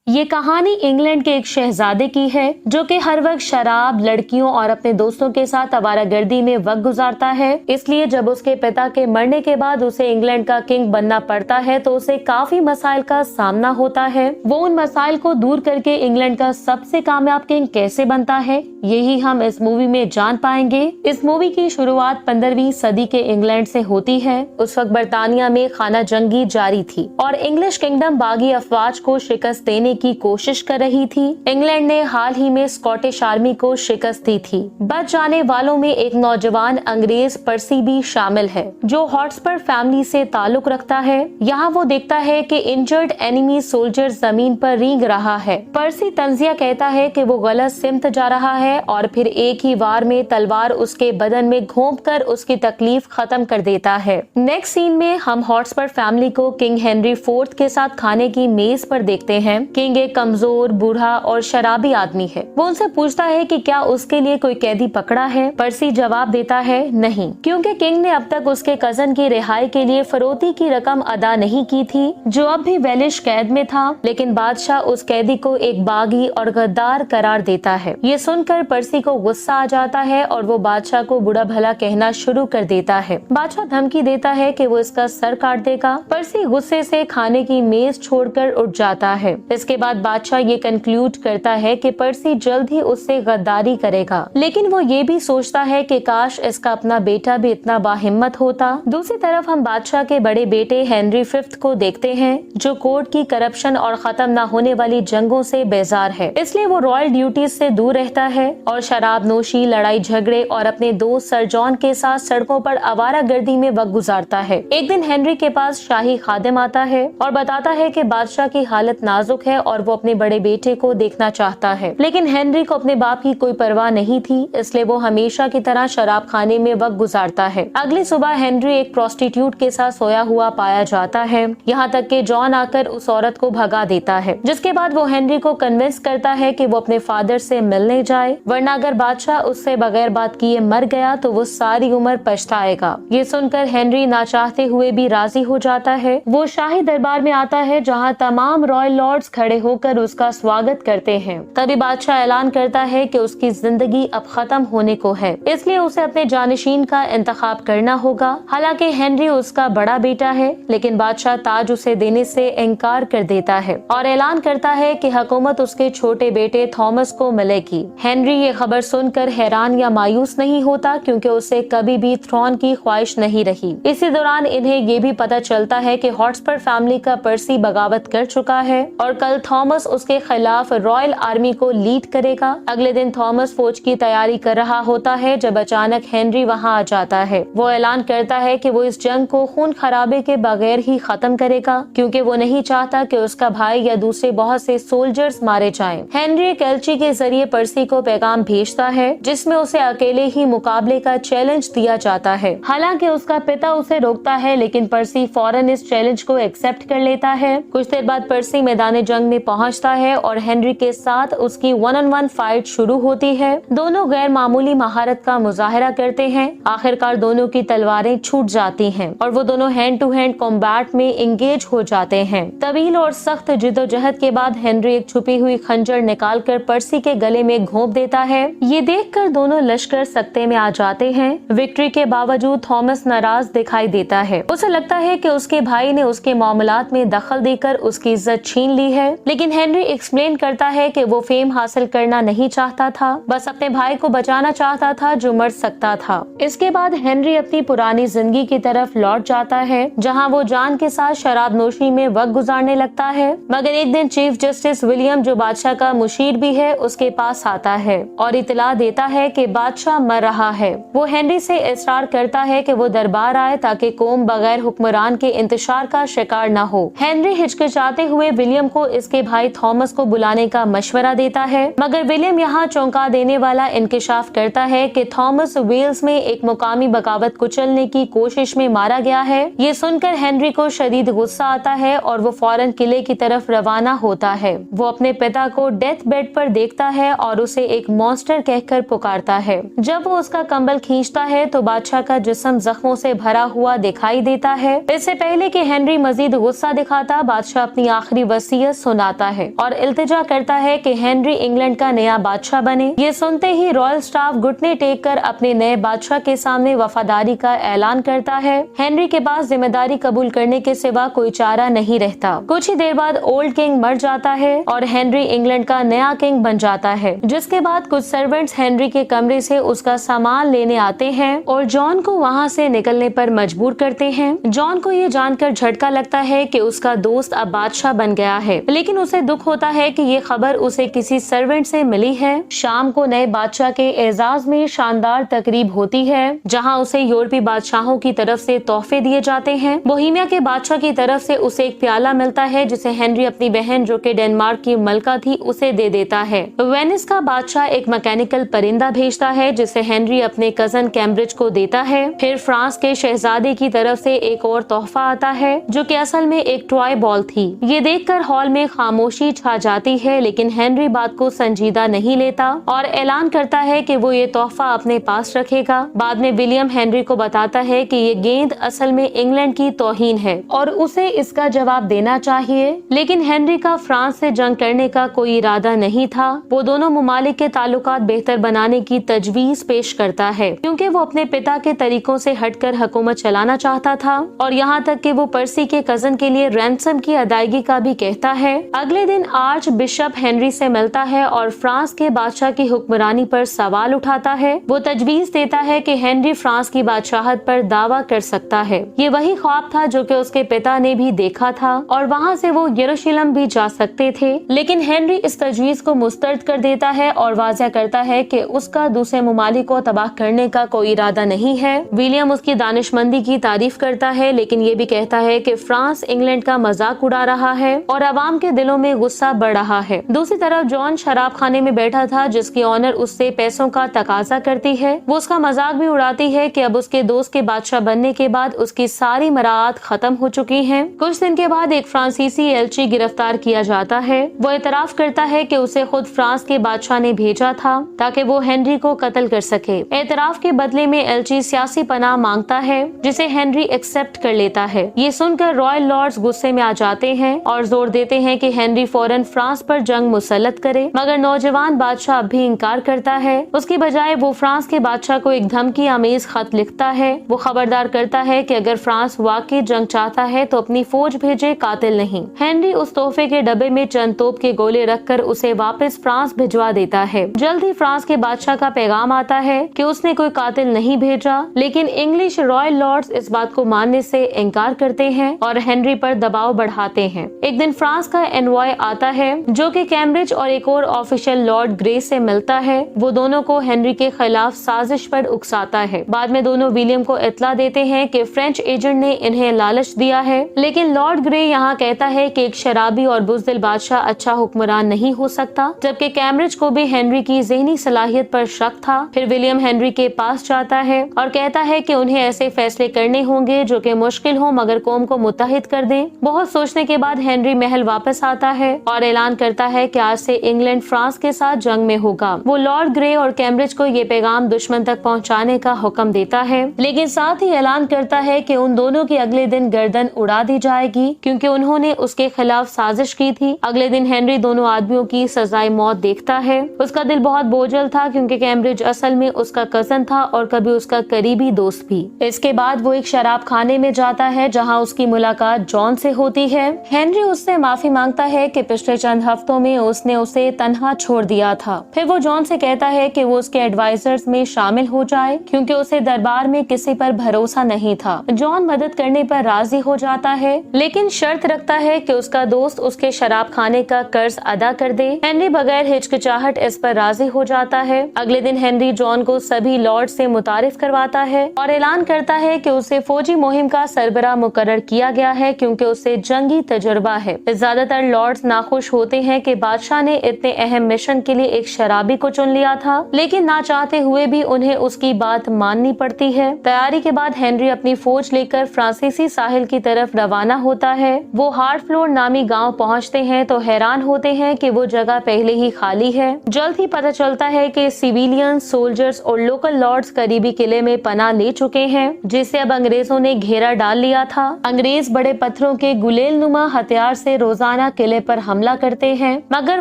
ये कहानी इंग्लैंड के एक शहजादे की है जो कि हर वक्त शराब, लड़कियों और अपने दोस्तों के साथ आवारागर्दी में वक्त गुजारता है। इसलिए जब उसके पिता के मरने के बाद उसे इंग्लैंड का किंग बनना पड़ता है तो उसे काफी मसाइल का सामना होता है। वो उन मसाइल को दूर करके इंग्लैंड का सबसे कामयाब किंग कैसे बनता है, यही हम इस मूवी में जान पाएंगे। इस मूवी की शुरुआत 15वीं सदी के इंग्लैंड से होती है। उस वक्त बरतानिया में खाना जंगी जारी थी और इंग्लिश किंगडम बागी अफवाज को शिकस्त देने की कोशिश कर रही थी। इंग्लैंड ने हाल ही में स्कॉटिश आर्मी को शिकस्त दी थी। बच जाने वालों में एक नौजवान अंग्रेज पर्सी भी शामिल है जो हॉटस्पर फैमिली से ताल्लुक रखता है। यहाँ वो देखता है कि इंजर्ड एनिमी सोल्जर जमीन पर रींग रहा है। पर्सी तंजिया कहता है कि वो गलत सिमत जा रहा है और फिर एक ही वार में तलवार उसके बदन में घोंप कर उसकी तकलीफ खत्म कर देता है। नेक्स्ट सीन में हम हॉटस्पर फैमिली को किंग हेनरी फोर्थ के साथ खाने की मेज पर देखते हैं। किंग एक कमजोर, बूढ़ा और शराबी आदमी है। वो उनसे पूछता है कि क्या उसके लिए कोई कैदी पकड़ा है। पर्सी जवाब देता है नहीं, क्योंकि किंग ने अब तक उसके कजन की रिहाई के लिए फरोती की रकम अदा नहीं की थी जो अब भी वेलिश कैद में था। लेकिन बादशाह उस कैदी को एक बागी और गद्दार करार देता है। ये सुनकर पर्सी को गुस्सा आ जाता है और वो बादशाह को बुरा भला कहना शुरू कर देता है। बादशाह धमकी देता है कि वो इसका सर काट देगा। पर्सी गुस्से से खाने की मेज छोड़कर उठ जाता है। इसके बाद बादशाह ये कंक्लूड करता है कि पर्सी जल्द ही उससे गद्दारी करेगा, लेकिन वो ये भी सोचता है कि काश इसका अपना बेटा भी इतना बाहिम्मत होता। दूसरी तरफ हम बादशाह के बड़े बेटे हेनरी फिफ्थ को देखते हैं जो कोर्ट की करप्शन और खत्म न होने वाली जंगों से बेजार है। इसलिए वो रॉयल ड्यूटीज से दूर रहता है और शराब नोशी, लड़ाई झगड़े और अपने दोस्त सर जॉन के साथ सड़कों पर आवारागर्दी में वक्त गुजारता है। एक दिन हेनरी के पास शाही खादिम आता है और बताता है कि बादशाह की हालत नाजुक है और वो अपने बड़े बेटे को देखना चाहता है। लेकिन हेनरी को अपने बाप की कोई परवाह नहीं थी, इसलिए वो हमेशा की तरह शराब खाने में वक्त गुजारता है। अगली सुबह हेनरी एक प्रोस्टिट्यूट के साथ सोया हुआ पाया जाता है। यहाँ तक कि जॉन आकर उस औरत को भगा देता है, जिसके बाद वो हेनरी को कन्विंस करता है कि वो अपने फादर से मिलने जाए, वरना अगर बादशाह उससे बगैर बात किए मर गया तो वो सारी उम्र पछताएगा। ये सुनकर हेनरी ना चाहते हुए भी राजी हो जाता है। वो शाही दरबार में आता है जहाँ तमाम रॉयल लॉर्ड्स खड़े होकर उसका स्वागत करते हैं। तभी बादशाह ऐलान करता है कि उसकी जिंदगी अब खत्म होने को है, इसलिए उसे अपने जानशीन का इंतखाब करना होगा। हालांकि हेनरी उसका बड़ा बेटा है, लेकिन बादशाह ताज उसे देने से इनकार कर देता है और ऐलान करता है कि हुकूमत उसके छोटे बेटे थॉमस को मिलेगी। हेनरी ये खबर सुनकर हैरान या मायूस नहीं होता, क्योंकि उसे कभी भी थ्रोन की ख्वाहिश नहीं रही। इसी दौरान इन्हें ये भी पता चलता है कि हॉटस्पर फैमिली का पर्सी बगावत कर चुका है और कल थॉमस उसके खिलाफ रॉयल आर्मी को लीड करेगा। अगले दिन थॉमस फौज की तैयारी कर रहा होता है जब अचानक हेनरी वहां आ जाता है। वो ऐलान करता है कि वो इस जंग को खून खराबे के बगैर ही खत्म करेगा, क्योंकि वो नहीं चाहता कि उसका भाई या दूसरे बहुत से सोल्जर्स मारे जाएं। हेनरी एक एलची के जरिए पर्सी को पैगाम भेजता है जिसमें उसे अकेले ही मुकाबले का चैलेंज दिया जाता है। हालांकि उसका पिता उसे रोकता है, लेकिन पर्सी फौरन इस चैलेंज को एक्सेप्ट कर लेता है। कुछ देर बाद पर्सी मैदान जंग में पहुंचता है और हेनरी के साथ उसकी 1-on-1 फाइट शुरू होती है। दोनों गैर मामूली महारत का मुजाहरा करते हैं। आखिरकार दोनों की तलवारें छूट जाती हैं और वो दोनों हैंड टू हैंड कॉम्बैट में एंगेज हो जाते हैं। तवील और सख्त जिदोजहद के बाद हेनरी एक छुपी हुई खंजर निकालकर पर्सी के गले में घोंप देता है। ये देखकर दोनों लश्कर सख्ते में आ जाते हैं। विक्ट्री के बावजूद थॉमस नाराज दिखाई देता है। उसे लगता है कि उसके भाई ने उसके मामलात में दखल देकर उसकी इज्जत छीन ली है, लेकिन हेनरी एक्सप्लेन करता है कि वो फेम हासिल करना नहीं चाहता था, बस अपने भाई को बचाना चाहता था जो मर सकता था। इसके बाद हेनरी अपनी पुरानी जिंदगी की तरफ लौट जाता है, जहां वो जान के साथ शराब नोशी में वक्त गुजारने लगता है। मगर एक दिन चीफ जस्टिस विलियम, जो बादशाह का मुशीर भी है, उसके पास आता है और इतला देता है कि बादशाह मर रहा है। वो हेनरी से इसरार करता है कि वो दरबार आए ताकि कौम बगैर हुक्मरान के इंतशार का शिकार न हो। हेनरी हिचकिचाते हुए विलियम को इसके भाई थॉमस को बुलाने का मशवरा देता है, मगर विलियम यहाँ चौंका देने वाला इंकशाफ करता है कि थॉमस वेल्स में एक मुकामी बगावत कुचलने की कोशिश में मारा गया है। ये सुनकर हेनरी को शदीद गुस्सा आता है और वो फौरन किले की तरफ रवाना होता है। वो अपने पिता को डेथ बेड पर देखता है और उसे एक मॉन्स्टर कहकर पुकारता है। जब वो उसका कंबल खींचता है तो बादशाह का जिस्म जख्मों से भरा हुआ दिखाई देता है। इससे पहले कि हेनरी मजीद गुस्सा दिखाता, बादशाह अपनी आखिरी वसीयत सुना सुनाता है और इल्तिजा करता है कि हेनरी इंग्लैंड का नया बादशाह बने। ये सुनते ही रॉयल स्टाफ घुटने टेक कर अपने नए बादशाह के सामने वफादारी का ऐलान करता है। हेनरी के पास जिम्मेदारी कबूल करने के सिवा कोई चारा नहीं रहता। कुछ ही देर बाद ओल्ड किंग मर जाता है और हेनरी इंग्लैंड का नया किंग बन जाता है, जिसके बाद कुछ सर्वेंट्स हेनरी के कमरे से उसका सामान लेने आते हैं और जॉन को वहाँ से निकलने पर मजबूर करते हैं। जॉन को ये जानकर झटका लगता है कि उसका दोस्त अब बादशाह बन गया है, लेकिन उसे दुख होता है कि ये खबर उसे किसी सर्वेंट से मिली है। शाम को नए बादशाह के एजाज में शानदार तकरीब होती है, जहां उसे यूरोपीय बादशाहों की तरफ से तोहफे दिए जाते हैं। बोहेमिया के बादशाह की तरफ से उसे एक प्याला मिलता है, जिसे हेनरी अपनी बहन जो कि डेनमार्क की मलका थी उसे दे देता है। वेनिस का बादशाह एक मैकेनिकल परिंदा भेजता है, जिसे हेनरी अपने कजन कैम्ब्रिज को देता है। फिर फ्रांस के शहजादे की तरफ से एक और तोहफा आता है, जो कि असल में एक टॉय बॉल थी। ये देखकर हॉल में खामोशी छा जाती है, लेकिन हेनरी बात को संजीदा नहीं लेता और ऐलान करता है कि वो ये तोहफा अपने पास रखेगा। बाद में विलियम हेनरी को बताता है कि ये गेंद असल में इंग्लैंड की तौहीन है और उसे इसका जवाब देना चाहिए, लेकिन हेनरी का फ्रांस से जंग करने का कोई इरादा नहीं था। वो दोनों मुमालिक के ताल्लुकात बेहतर बनाने की तजवीज पेश करता है, क्योंकि वो अपने पिता के तरीकों से हटकर हुकूमत चलाना चाहता था और यहाँ तक कि वो पर्सी के कजन के लिए रैंसम की अदायगी का भी कहता है। अगले दिन आर्च बिशप हेनरी से मिलता है और फ्रांस के बादशाह की हुक्मरानी पर सवाल उठाता है। वो तजवीज देता है कि हेनरी फ्रांस की बादशाहत पर दावा कर सकता है। ये वही ख्वाब था जो कि उसके पिता ने भी देखा था और वहाँ से वो यरूशलेम भी जा सकते थे, लेकिन हेनरी इस तजवीज को मुस्तरद कर देता है और वाज़ेह करता है कि उसका दूसरे मुमालिक को तबाह करने का कोई इरादा नहीं है। विलियम उसकी दानिशमंदी की तारीफ करता है, लेकिन ये भी कहता है कि फ्रांस इंग्लैंड का मजाक उड़ा रहा है और अवाम के दिलों में गुस्सा बढ़ रहा है। दूसरी तरफ जॉन शराब खाने में बैठा था, जिसकी ऑनर उससे पैसों का तकाजा करती है। वो उसका मजाक भी उड़ाती है कि अब उसके दोस्त के बादशाह बनने के बाद उसकी सारी मराहत खत्म हो चुकी हैं। कुछ दिन के बाद एक फ्रांसीसी एल्ची गिरफ्तार किया जाता है। वो एतराफ करता है कि उसे खुद फ्रांस के बादशाह ने भेजा था ताकि वो हेनरी को कत्ल कर सके। एतराफ के बदले में एल्ची सियासी पनाह मांगता है, जिसे हेनरी एक्सेप्ट कर लेता है। ये सुनकर रॉयल लॉर्ड्स गुस्से में आ जाते हैं और जोर देते हैं कि हेनरी फौरन फ्रांस पर जंग मुसल्लत करे, मगर नौजवान बादशाह अब भी इनकार करता है। उसकी बजाय वो फ्रांस के बादशाह को एक धमकी आमेज खत लिखता है। वो खबरदार करता है कि अगर फ्रांस वाकई जंग चाहता है तो अपनी फौज भेजे, कातिल नहीं। हेनरी उस तोहफे के डब्बे में चंद तोप के गोले रखकर उसे वापस फ्रांस भिजवा देता है। जल्द ही फ्रांस के बादशाह का पैगाम आता है कि उसने कोई कातिल नहीं भेजा, लेकिन इंग्लिश रॉयल लॉर्ड्स इस बात को मानने से इनकार करते हैं और हेनरी पर दबाव बढ़ाते हैं। एक दिन फ्रांस का एनवॉय आता है, जो कि कैम्ब्रिज और एक और ऑफिशियल लॉर्ड ग्रे से मिलता है। वो दोनों को हेनरी के खिलाफ साजिश पर उकसाता है। बाद में दोनों विलियम को इत्तला देते हैं कि फ्रेंच एजेंट ने इन्हें लालच दिया है, लेकिन लॉर्ड ग्रे यहाँ कहता है कि एक शराबी और बुज़दिल बादशाह अच्छा हुक्मरान नहीं हो सकता, जबकि कैम्ब्रिज को भी हेनरी की ज़हनी सलाहियत पर शक था। फिर विलियम हेनरी के पास जाता है और कहता है कि उन्हें ऐसे फैसले करने होंगे जो कि मुश्किल हो मगर कौम को मुत्तहिद कर दें। बहुत सोचने के बाद हेनरी महल वापस आता है और ऐलान करता है कि आज से इंग्लैंड फ्रांस के साथ जंग में होगा। वो लॉर्ड ग्रे और कैम्ब्रिज को ये पैगाम दुश्मन तक पहुंचाने का हुक्म देता है, लेकिन साथ ही ऐलान करता है कि उन दोनों की अगले दिन गर्दन उड़ा दी जाएगी, क्योंकि उन्होंने उसके खिलाफ साजिश की थी। अगले दिन हेनरी दोनों आदमियों की सजाए मौत देखता है। उसका दिल बहुत बोझल था, क्योंकि कैम्ब्रिज असल में उसका कजन था और कभी उसका करीबी दोस्त भी। इसके बाद वो एक शराब खाने में जाता है, जहाँ उसकी मुलाकात जॉन से होती है। हेनरी उससे माफी मांगता है कि पिछले चंद हफ्तों में उसने उसे तन्हा छोड़ दिया था। फिर वो जॉन से कहता है कि वो उसके एडवाइजर्स में शामिल हो जाए, क्योंकि उसे दरबार में किसी पर भरोसा नहीं था। जॉन मदद करने पर राजी हो जाता है, लेकिन शर्त रखता है कि उसका दोस्त उसके शराब खाने का कर्ज अदा कर दे। हेनरी बगैर हिचकिचाहट इस पर राजी हो जाता है। अगले दिन हेनरी जॉन को सभी लॉर्ड से मुतारिफ करवाता है और ऐलान करता है कि उसे फौजी मुहिम का सरबराह मुकर्रर किया गया है, क्योंकि उसे जंगी तजुर्बा है। ज्यादातर लॉर्ड्स नाखुश होते हैं कि बादशाह ने इतने अहम मिशन के लिए एक शराबी को चुन लिया था, लेकिन ना चाहते हुए भी उन्हें उसकी बात माननी पड़ती है। तैयारी के बाद हेनरी अपनी फौज लेकर फ्रांसीसी साहिल की तरफ रवाना होता है। वो हार्टफ्लोर नामी गांव पहुंचते हैं तो हैरान होते हैं कि वो जगह पहले ही खाली है। जल्द ही पता चलता है कि सिविलियन, सोल्जर्स और लोकल लॉर्ड्स करीबी किले में पनाह ले चुके हैं, जिसे अब अंग्रेजों ने घेरा डाल लिया था। अंग्रेज बड़े पत्थरों के गुलेल नुमा हथियार से रोजाना सेना किले पर हमला करते हैं, मगर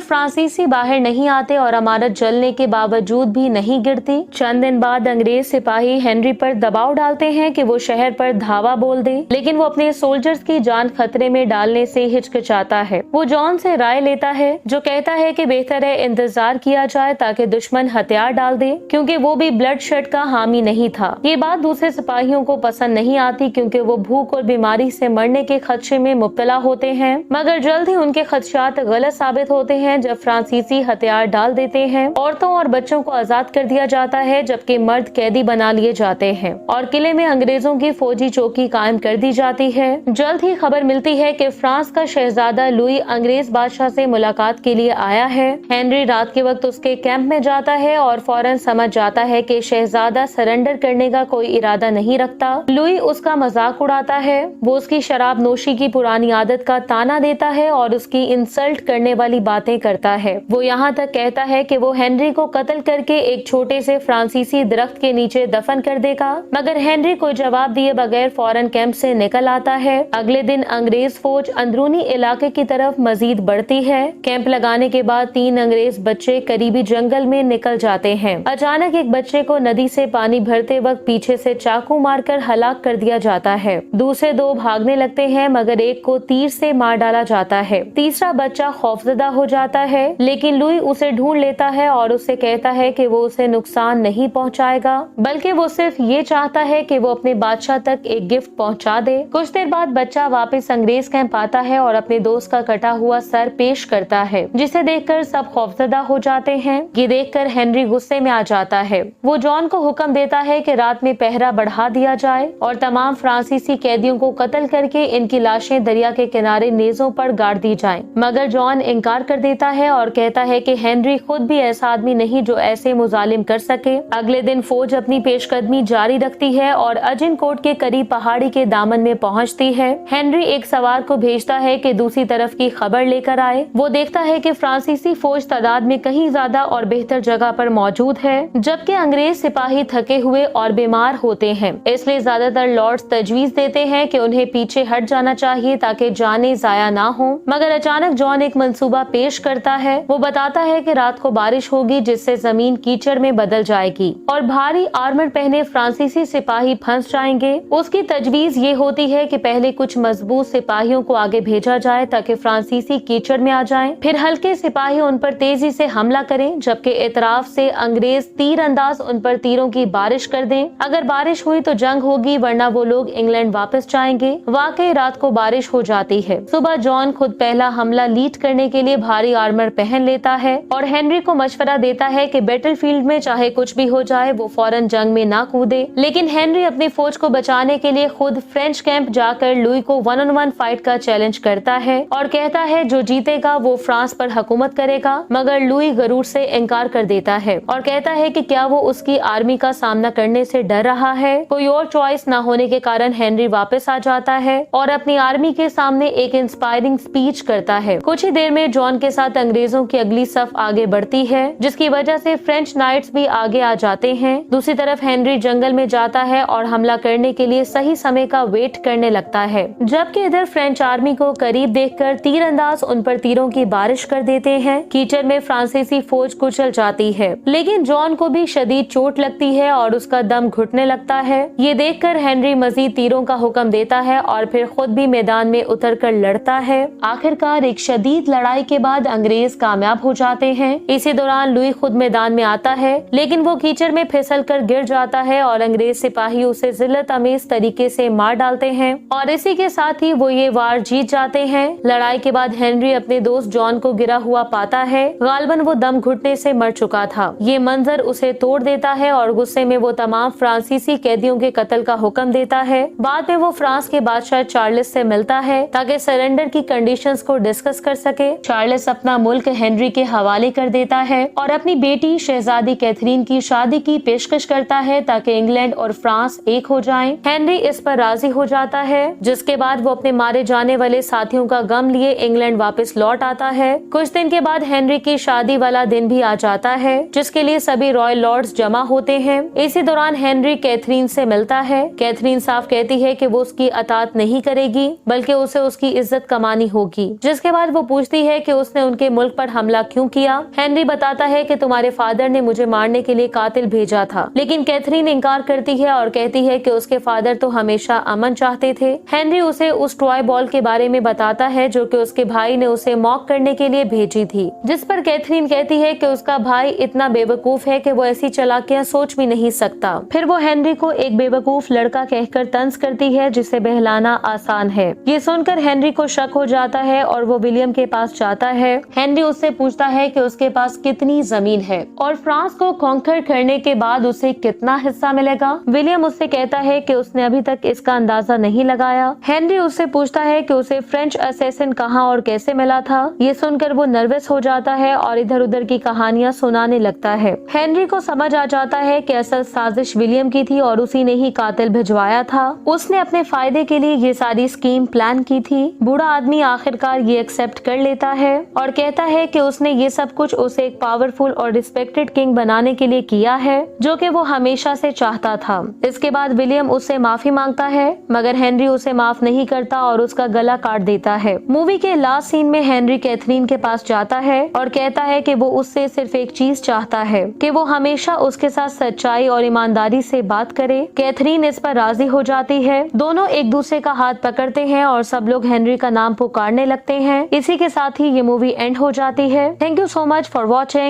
फ्रांसीसी बाहर नहीं आते और इमारत जलने के बावजूद भी नहीं गिरती। चंद दिन बाद अंग्रेज सिपाही हेनरी पर दबाव डालते हैं कि वो शहर पर धावा बोल दे, लेकिन वो अपने सोल्जर्स की जान खतरे में डालने से हिचकिचाता है। वो जॉन से राय लेता है, जो कहता है कि बेहतर है इंतजार किया जाए ताकि दुश्मन हथियार डाल दे, क्योंकि वो भी ब्लडशेड का हामी नहीं था। ये बात दूसरे सिपाहियों को पसंद नहीं आती, क्योंकि वो भूख और बीमारी से मरने के खदशे में मुब्तला होते हैं, मगर जल्द ही उनके खदशात गलत साबित होते हैं जब फ्रांसीसी हथियार डाल देते हैं। औरतों और बच्चों को आजाद कर दिया जाता है, जबकि मर्द कैदी बना लिए जाते हैं और किले में अंग्रेजों की फौजी चौकी कायम कर दी जाती है। जल्द ही खबर मिलती है कि फ्रांस का शहजादा लुई अंग्रेज बादशाह से मुलाकात के लिए आया है। हेनरी रात के वक्त उसके कैंप में जाता है और फौरन समझ जाता है कि शहजादा सरेंडर करने का कोई इरादा नहीं रखता। लुई उसका मजाक उड़ाता है, वो उसकी शराब नोशी की पुरानी आदत का ताना देता है और उसकी इंसल्ट करने वाली बातें करता है। वो यहाँ तक कहता है कि वो हेनरी को कत्ल करके एक छोटे से फ्रांसीसी दरख्त के नीचे दफन कर देगा, मगर हेनरी कोई जवाब दिए बगैर फौरन कैंप से निकल आता है। अगले दिन अंग्रेज फौज अंदरूनी इलाके की तरफ मजीद बढ़ती है। कैंप लगाने के बाद 3 अंग्रेज बच्चे करीबी जंगल में निकल जाते हैं। अचानक एक बच्चे को नदी से पानी भरते वक्त पीछे से चाकू मारकर हलाक कर दिया जाता है। दूसरे 2 भागने लगते हैं, मगर एक को तीर से मार डाला जाता है। तीसरा बच्चा खौफजदा हो जाता है, लेकिन लुई उसे ढूंढ लेता है और उससे कहता है कि वो उसे नुकसान नहीं पहुंचाएगा, बल्कि वो सिर्फ ये चाहता है कि वो अपने बादशाह तक एक गिफ्ट पहुंचा दे। कुछ देर बाद बच्चा वापस अंग्रेज कैंप आता है और अपने दोस्त का कटा हुआ सर पेश करता है, जिसे देखकर सब खौफजदा हो जाते हैं। ये देखकर हेनरी गुस्से में आ जाता है। वो जॉन को हुक्म देता है कि रात में पहरा बढ़ा दिया जाए और तमाम फ्रांसीसी कैदियों को कत्ल करके इनकी लाशें दरिया के किनारे नेजों पर गाड़ दी जाएं। मगर जॉन इनकार कर देता है और कहता है कि हेनरी खुद भी ऐसा आदमी नहीं जो ऐसे मुजालिम कर सके। अगले दिन फौज अपनी पेशकदमी जारी रखती है और अजिनकोट के करीब पहाड़ी के दामन में पहुंचती है। हेनरी एक सवार को भेजता है कि दूसरी तरफ की खबर लेकर आए। वो देखता है कि फ्रांसीसी फौज तादाद में कहीं ज्यादा और बेहतर जगह पर मौजूद है, जबकि अंग्रेज सिपाही थके हुए और बीमार होते हैं। इसलिए ज्यादातर लॉर्ड्स तजवीज देते हैं कि उन्हें पीछे हट जाना चाहिए ताकि जानें जाया ना हो। मगर अचानक जॉन एक मंसूबा पेश करता है। वो बताता है कि रात को बारिश होगी, जिससे जमीन कीचड़ में बदल जाएगी और भारी आर्मर पहने फ्रांसीसी सिपाही फंस जाएंगे। उसकी तजवीज ये होती है कि पहले कुछ मजबूत सिपाहियों को आगे भेजा जाए ताकि फ्रांसीसी कीचड़ में आ जाएं, फिर हल्के सिपाही उन पर तेजी से हमला करें, जबकि इतराफ से अंग्रेज तीर अंदाज उन पर तीरों की बारिश कर दें। अगर बारिश हुई तो जंग होगी, वरना वो लोग इंग्लैंड वापस जाएंगे। वाकई रात को बारिश हो जाती है। सुबह जॉन खुद पहला हमला लीड करने के लिए भारी आर्मर पहन लेता है और हेनरी को मशवरा देता है कि बैटलफील्ड में चाहे कुछ भी हो जाए वो फौरन जंग में ना कूदे। लेकिन हेनरी अपनी फौज को बचाने के लिए खुद फ्रेंच कैंप जाकर लुई को 1-on-1 फाइट का चैलेंज करता है और कहता है जो जीतेगा वो फ्रांस पर हुकूमत करेगा। मगर लुई गरूर से इनकार कर देता है और कहता है कि क्या वो उसकी आर्मी का सामना करने से डर रहा है। कोई और चॉइस न होने के कारण हेनरी वापस आ जाता है और अपनी आर्मी के सामने एक इंस्पायरिंग स्पीच करता है। कुछ ही देर में जॉन के साथ अंग्रेजों की अगली सफ आगे बढ़ती है, जिसकी वजह से फ्रेंच नाइट्स भी आगे आ जाते हैं। दूसरी तरफ हेनरी जंगल में जाता है और हमला करने के लिए सही समय का वेट करने लगता है, जबकि इधर फ्रेंच आर्मी को करीब देखकर तीरंदाज उन पर तीरों की बारिश कर देते हैं। कीचड़ में फ्रांसीसी फौज कुचल जाती है, लेकिन जॉन को भी शदीद चोट लगती है और उसका दम घुटने लगता है। ये देखकर हेनरी मजीद तीरों का हुक्म देता है और फिर खुद भी मैदान में उतरकर लड़ता है। आखिरकार एक शदीद लड़ाई के बाद अंग्रेज कामयाब हो जाते हैं। इसी दौरान लुई खुद मैदान में आता है, लेकिन वो कीचड़ में फिसल कर गिर जाता है और अंग्रेज सिपाही उसे जिल्लत अमेज तरीके से मार डालते हैं और इसी के साथ ही वो ये वार जीत जाते हैं। लड़ाई के बाद हेनरी अपने दोस्त जॉन को गिरा हुआ पाता है। गालबन वो दम घुटने से मर चुका था। ये मंजर उसे तोड़ देता है और गुस्से में वो तमाम फ्रांसीसी कैदियों के कत्ल का हुक्म देता है। बाद में वो फ्रांस के बादशाह चार्ल्स से मिलता है ताकि सरेंडर की कंडीशंस को डिस्कस कर सके। चार्ल्स अपना मुल्क हेनरी के हवाले कर देता है और अपनी बेटी शहजादी कैथरीन की शादी की पेशकश करता है ताकि इंग्लैंड और फ्रांस एक हो जाएं। हेनरी इस पर राजी हो जाता है, जिसके बाद वो अपने मारे जाने वाले साथियों का गम लिए इंग्लैंड वापस लौट आता है। कुछ दिन के बाद हेनरी की शादी वाला दिन भी आ जाता है, जिसके लिए सभी रॉयल लॉर्ड्स जमा होते हैं। इसी दौरान हेनरी कैथरीन से मिलता है। कैथरीन साफ कहती है कि वो उसकी अतात नहीं करेगी, बल्कि उसे उसकी इज्जत कमानी होगी। होगी, जिसके बाद वो पूछती है कि उसने उनके मुल्क पर हमला क्यों किया। हेनरी बताता है कि तुम्हारे फादर ने मुझे मारने के लिए कातिल भेजा था, लेकिन कैथरीन इनकार करती है और कहती है कि उसके फादर तो हमेशा अमन चाहते थे। हेनरी उसे उस टॉय बॉल के बारे में बताता है जो कि उसके भाई ने उसे मॉक करने के लिए भेजी थी, जिस पर कैथरीन कहती है कि उसका भाई इतना बेवकूफ है कि वो ऐसी चालाकियां सोच भी नहीं सकता। फिर वो हेनरी को एक बेवकूफ लड़का कहकर तंज करती है जिसे बहलाना आसान है। ये सुनकर हेनरी को शक हो जाता है और वो विलियम के पास जाता है। हेनरी उससे पूछता है कि उसके पास कितनी जमीन है और फ्रांस को कॉन्कर करने के बाद उसे कितना हिस्सा मिलेगा। विलियम उससे कहता है कि उसने अभी तक इसका अंदाजा नहीं लगाया। हेनरी उससे पूछता है कि उसे फ्रेंच असैसिन कहाँ और कैसे मिला था। ये सुनकर वो नर्वस हो जाता है और इधर उधर की कहानियां सुनाने लगता है। हेनरी को समझ आ जाता है कि असल साजिश विलियम की थी और उसी ने ही कातिल भिजवाया था। उसने अपने फायदे के लिए ये सारी स्कीम प्लान की थी। बूढ़ा आदमी आखिरकार ये एक्सेप्ट कर लेता है और कहता है कि उसने ये सब कुछ उसे एक पावरफुल और रिस्पेक्टेड किंग बनाने के लिए किया है, जो कि वो हमेशा से चाहता था। इसके बाद विलियम उससे माफी मांगता है, मगर हेनरी उसे माफ नहीं करता और उसका गला काट देता है। मूवी के लास्ट सीन में हेनरी कैथरीन के पास जाता है और कहता है कि वो उससे सिर्फ एक चीज चाहता है कि वो हमेशा उसके साथ सच्चाई और ईमानदारी से बात करे। कैथरीन इस पर राजी हो जाती है। दोनों एक दूसरे का हाथ पकड़ते हैं और सब लोग हेनरी का नाम पुकारने लगते हैं। इसी के साथ ही ये मूवी एंड हो जाती है। Thank you so much for watching.